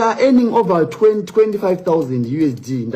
are earning over 25,000 USD.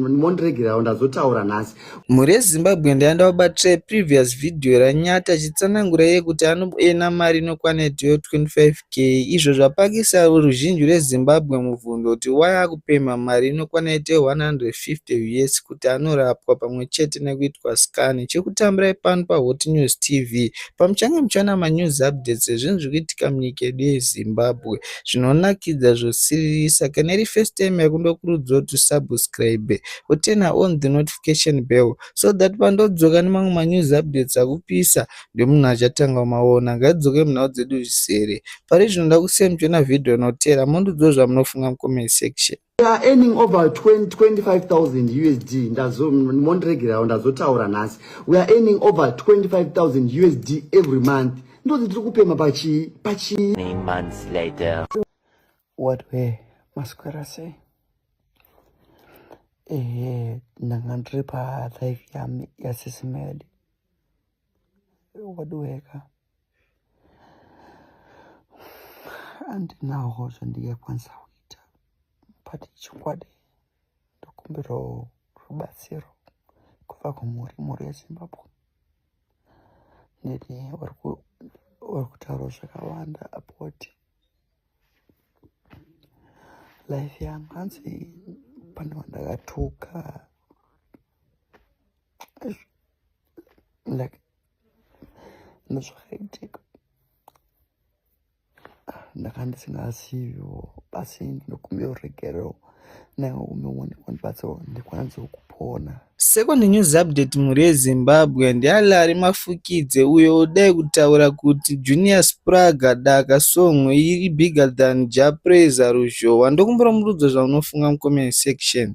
Mondiregera ndazotaura nhasi. MuReZimbabwe ndaenda kubatira previous video raNyathi achitsanangura iye kuti anoena mari inokwana 25k. Izvo zvapakisa ruzhinji rweZimbabwe mubvunzo kuti why akupema mari inokwana 150 US kuti anorapwa pamwe chete nekuitwa scan. Chekutambirai pano paHot News TV. Pamuchange muchiona manews updates ezvinhu zviri kuitika munyika yedu yeZimbabwe. Zvinonakidza zvosiririsa. Kana iri first time yakundokurudzirwa kuti subscribe utena on the notification bell so that pandodzoka nemamwe manews updates akupisa ndio munhu achatanga kumaona. Ngadzoke munhau dzedu zvisere. Pari zvinoda kusiya muchiona video inotevera mondudzowo zvamunofunga mucomment section. We are earning over 25,000 USD. Mondiregera ndazotaura nhasi. We are earning over 25,000 USD every month. Ndozi tiri kupema pachi. 3 months later. What way maswera sei? Ndanga ndiri palive yami yasisimedi wadweka handinawo zvandingakwanisa kuita but chikwadi ndokumbira rubatsiro kubva kumhuri yeZimbabwe neti vari kutaura zvakawanda about life yangu hanzi pane vandakatuka like nezvakaitika ndanga ndisingaziviwo basi ndinokumbira ruregerero nange umeonekwa ndibatsiro ndikwanise kupona. Second news update muReZimbabwe ndialari Mafukidze uyo udai kutaura kuti Junior Spragga daka song iri bigger than Prayzah ruzhowa. Ndokumbira murudzo zvaunofunga mucomment section.